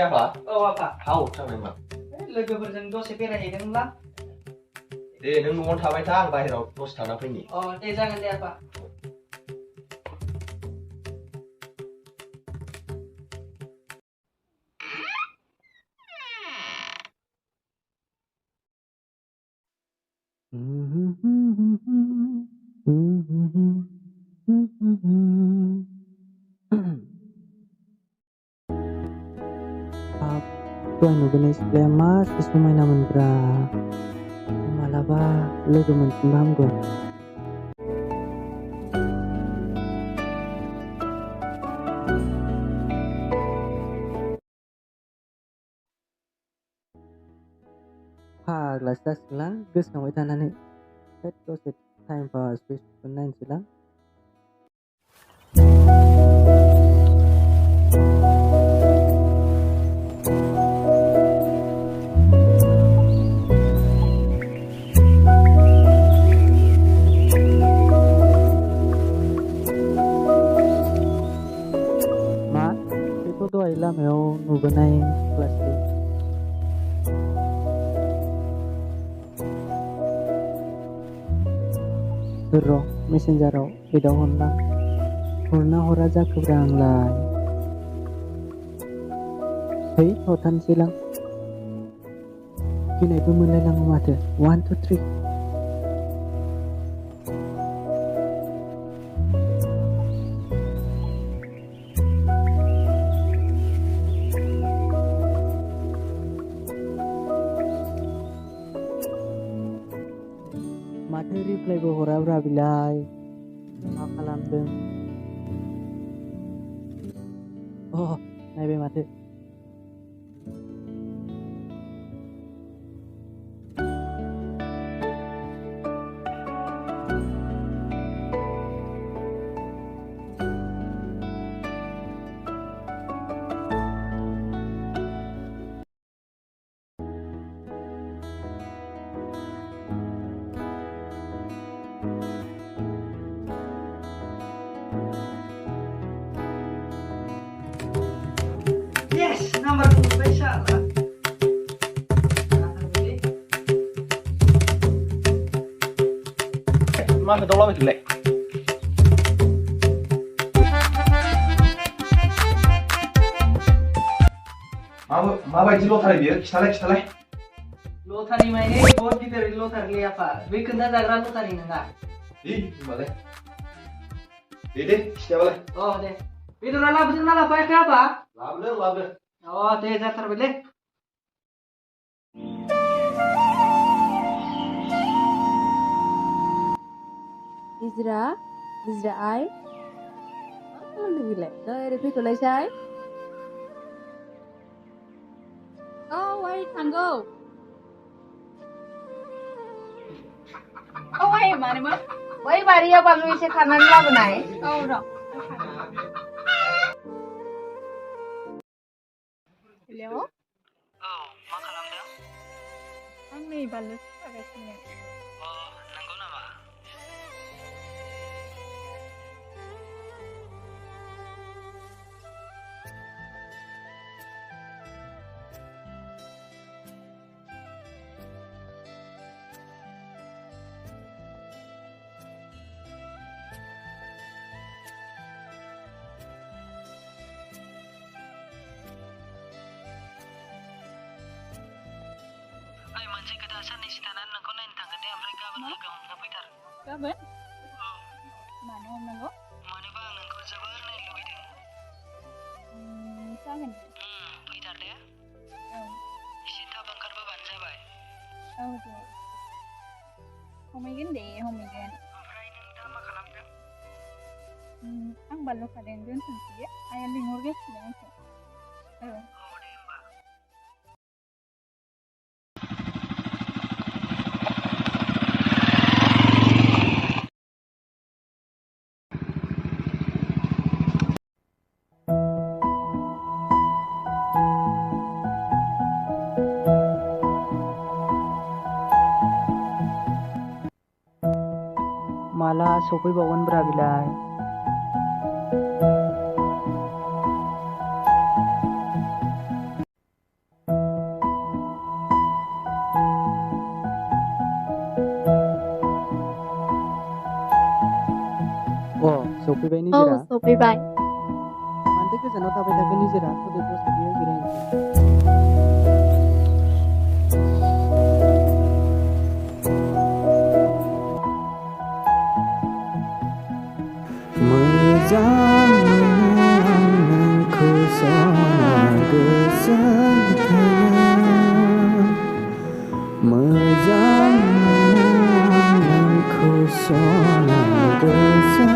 आफा? औ आफा। औ थांदोंमोन। लोगोफोरजों दसे बेरायहैदोंमोनलां। दे नों न'आवनो थाबाय था आं बाहेरायाव दसे थाना फैनि। दे जागोन दे आफा। दहाय नुबोनाय सिख्लाया मासे समायनामोनब्रा मालाबा लोगो मोनफिनबा हामगौ। फाग्लासो जासिगोनलां गोसोखांबाय थानानै दसे टाइम पास फेसबुकखौ नायनोसैलां। मा बेथ' दहाय लामायाव नुबोनाय सिख्लासो। र' मेसेन्जाराव एदाव हरना हरा जाखोब्रा आंलाय। है हरथारनोसैलां गिनायबो मोनलायलाङो माथो। 1 2 3 माथो रिप्लाइबो हराब्रा बिलाय मा खालामदों? नायबाय माथो। Yes, nomor spesial. मा खोथावला बायखोलाय? माबायदि लथारि बियो खिथालाय। लथारि माने बहुत गिदिर लथारि आफा। बे खोन्था जाग्रा लथारि नङा। होनबालाय दे खिथाबालाय। दे। बेदरा लाबोदों ना लाबोयाखै आफा? लाबोदों। दे जाथारबायलै। Izra ay मा खालामदों बेलाय? ओरै फैथ'लायसाय। आइ थांगौ। आइ मानोमोन? बै बारियाव बानलु एसे खानानै लाबोनाय। र'। हेलौ? मा खालामदों? आं नै बानलु खागासिनो। नंगौ नामा? मोनसे खोथा साननैसो थानानै नोंखौ नायनो थांगोन दे ओमफ्राय गाबोन लोगो हमना फैथार। गाबोन? मानो हमनांगौ? मानोबा आं नोंखौ जोबोर नायनो लुबैदों। जागोन दे। फैथार दे। एसे थाब ओंखारबोबानो जाबाय। दे। हमहैगोन। ओमफ्राय नों दा मा खालामदों? आं बानलु खादों दोनथ'नोसै दे। आइया लिंहरगासिनो आंखौ। दे होमबा। माला सफैबावगोनब्रा बिलाय? सफैबाय औ निजिरा सफैबाय मानोथो गोजानाव थाबाय थाखो निजिरा फैदो दसे बेयाव जिरायनोसै मोजां मोनो आं नोंखौ सना गोसोम थायो मोजां मोनो आं नोंखौ सना गोसोम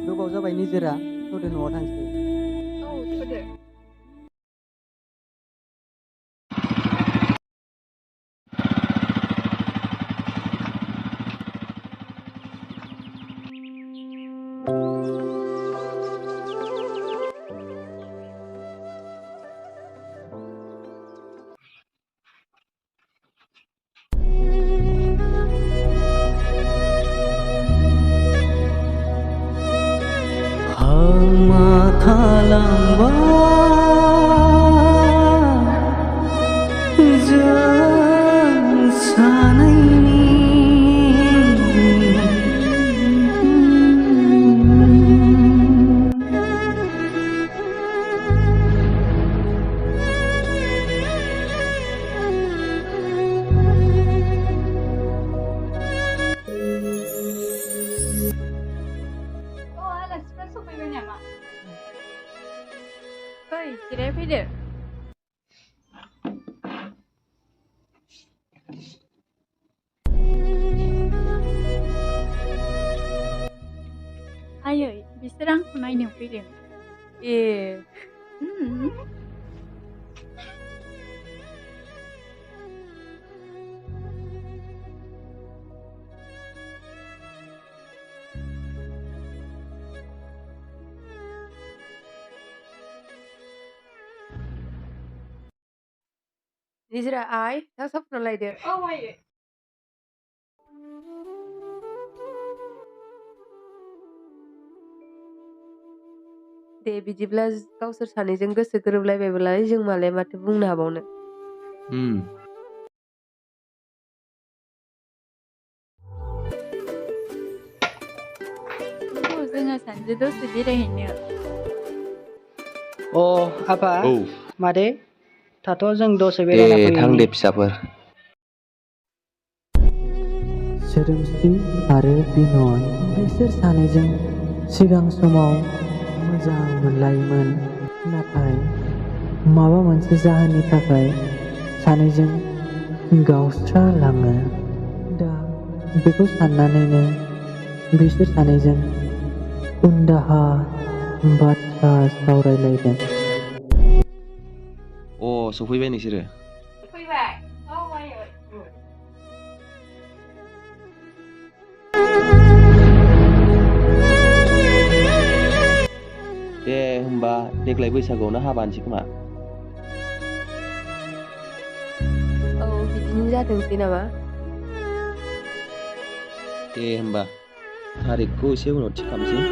गोबाव जाबाय निजिरा थौदो न'आव थांसै औ थोदो Hagma thalangba जों सानैनि आलासिफोर सफैबाय नामा फै जिरायफैदो आयै बिसोर आंखौ नायनो फैदों ए निजिरा आइ दा साफुना लायदो औ आयै दे बिदिब्ला गावसोर सानैजों गोसो गोरोबलायबायब्लालाय जों मालाय माथो बुंनो हाबावनो जोङो सानैजों दसे बेरायहैनो अ आफा औ मादै थाथ' जों दसे दे बेरायना थां फैनि दे फिसाफोर सोदोमस्रि आरो बिनय बिसोर सानैजों सिगां समाव मोजां मोनलायोमोन नाथाय माबा मोनसे जाहोननि थाखाय सानैजों गावस्रालाङो दा बेखौ साननानैनो बिसोर सानैजों उनदाहा बाथ्रा सावरायलायदों सफैबाय नोंसोरो फैबाय औ आयै दे होमबा देग्लाय बैसागुआवनो हाबा होनसै खोमा औ बिदिनो जाथोंसै नामा दे होमबा थारिखखौ एसे उनाव थि खालामसै